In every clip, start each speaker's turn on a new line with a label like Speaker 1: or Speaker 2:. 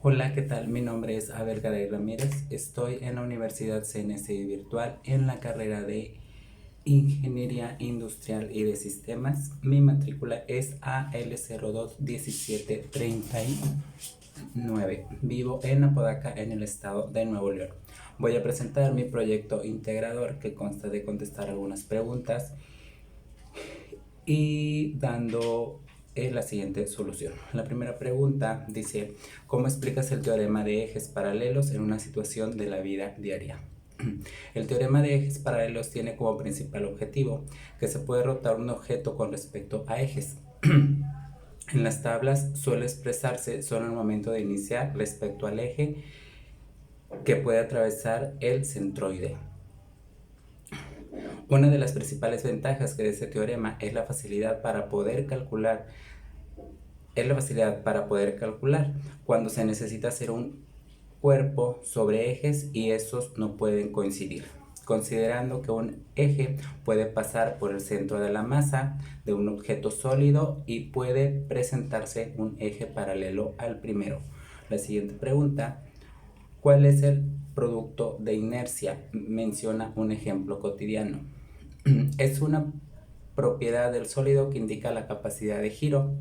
Speaker 1: Hola, ¿qué tal? Mi nombre es Abel Garay Ramírez. Estoy en la Universidad CNCI Virtual en la carrera de Ingeniería Industrial y de Sistemas. Mi matrícula es AL021739. Vivo en Apodaca, en el estado de Nuevo León. Voy a presentar mi proyecto integrador que consta de contestar algunas preguntas y dando la siguiente solución. La primera pregunta dice: ¿cómo explicas el teorema de ejes paralelos en una situación de la vida diaria? El teorema de ejes paralelos tiene como principal objetivo que se puede rotar un objeto con respecto a ejes. En las tablas suele expresarse solo al momento de iniciar respecto al eje que puede atravesar el centroide. Una de las principales ventajas que de este teorema es la facilidad para poder calcular cuando se necesita hacer un cuerpo sobre ejes y estos no pueden coincidir, considerando que un eje puede pasar por el centro de la masa de un objeto sólido y puede presentarse un eje paralelo al primero. La siguiente pregunta: ¿cuál es el producto de inercia? Menciona un ejemplo cotidiano. Es una propiedad del sólido que indica la capacidad de giro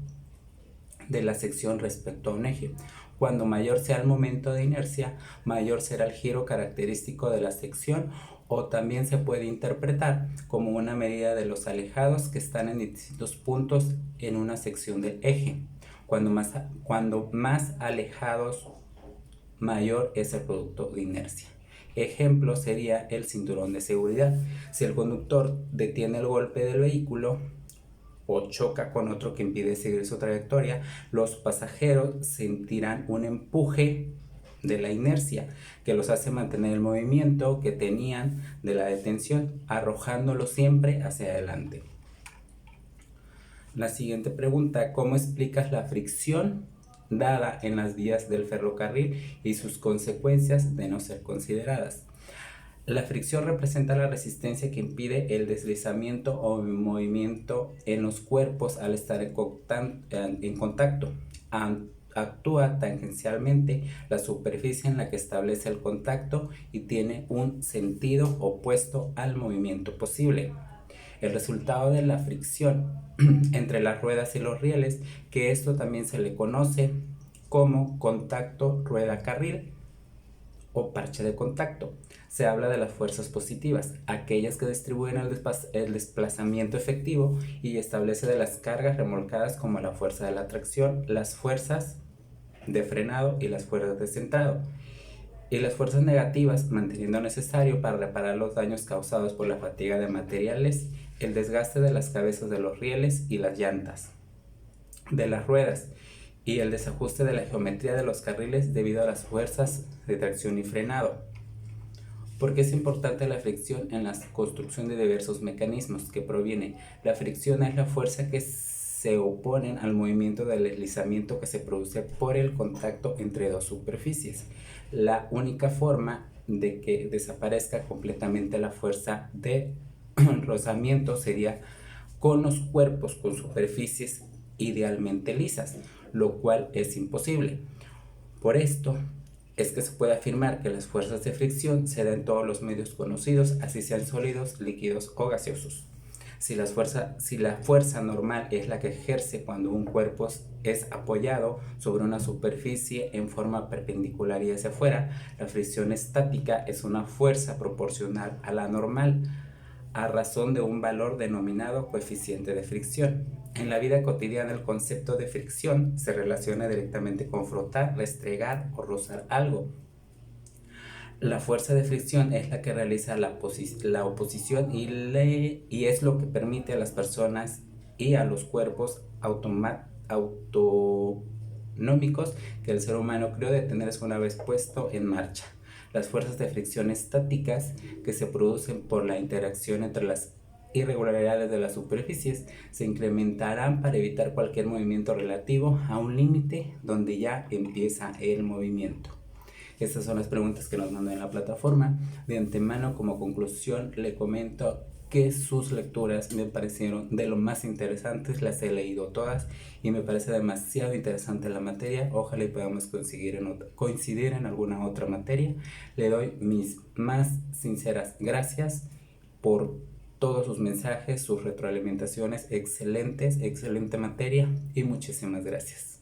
Speaker 1: de la sección respecto a un eje. Cuando mayor sea el momento de inercia, mayor será el giro característico de la sección, o también se puede interpretar como una medida de los alejados que están en distintos puntos en una sección del eje. Cuando más alejados, mayor es el producto de inercia. Ejemplo sería el cinturón de seguridad. Si el conductor detiene el golpe del vehículo o choca con otro que impide seguir su trayectoria, los pasajeros sentirán un empuje de la inercia que los hace mantener el movimiento que tenían de la detención, arrojándolo siempre hacia adelante. La siguiente pregunta: ¿cómo explicas la fricción dada en las vías del ferrocarril y sus consecuencias de no ser consideradas? La fricción representa la resistencia que impide el deslizamiento o movimiento en los cuerpos al estar en contacto. Actúa tangencialmente la superficie en la que establece el contacto y tiene un sentido opuesto al movimiento posible. El resultado de la fricción entre las ruedas y los rieles, que esto también se le conoce como contacto rueda-carril o parche de contacto. Se habla de las fuerzas positivas, aquellas que distribuyen el desplazamiento efectivo, y establece de las cargas remolcadas como la fuerza de la tracción, las fuerzas de frenado y las fuerzas de centrado. Y las fuerzas negativas, manteniendo necesario para reparar los daños causados por la fatiga de materiales, el desgaste de las cabezas de los rieles y las llantas de las ruedas, y el desajuste de la geometría de los carriles debido a las fuerzas de tracción y frenado. ¿Por qué es importante la fricción en la construcción de diversos mecanismos que proviene? La fricción es la fuerza que se oponen al movimiento del deslizamiento que se produce por el contacto entre dos superficies. La única forma de que desaparezca completamente la fuerza de rozamiento sería con los cuerpos con superficies idealmente lisas, lo cual es imposible. Por esto es que se puede afirmar que las fuerzas de fricción se dan en todos los medios conocidos, así sean sólidos, líquidos o gaseosos. Si la fuerza normal es la que ejerce cuando un cuerpo es apoyado sobre una superficie en forma perpendicular y hacia afuera, la fricción estática es una fuerza proporcional a la normal, a razón de un valor denominado coeficiente de fricción. En la vida cotidiana, el concepto de fricción se relaciona directamente con frotar, restregar o rozar algo. La fuerza de fricción es la que realiza la oposición y es lo que permite a las personas y a los cuerpos autonómicos que el ser humano creó detenerse una vez puesto en marcha. Las fuerzas de fricción estáticas, que se producen por la interacción entre las irregularidades de las superficies, se incrementarán para evitar cualquier movimiento relativo a un límite donde ya empieza el movimiento. Estas son las preguntas que nos mandan en la plataforma. De antemano, como conclusión, le comento que sus lecturas me parecieron de lo más interesantes, las he leído todas y me parece demasiado interesante la materia. Ojalá y podamos coincidir en alguna otra materia. Le doy mis más sinceras gracias por todos sus mensajes, sus retroalimentaciones excelentes, excelente materia y muchísimas gracias.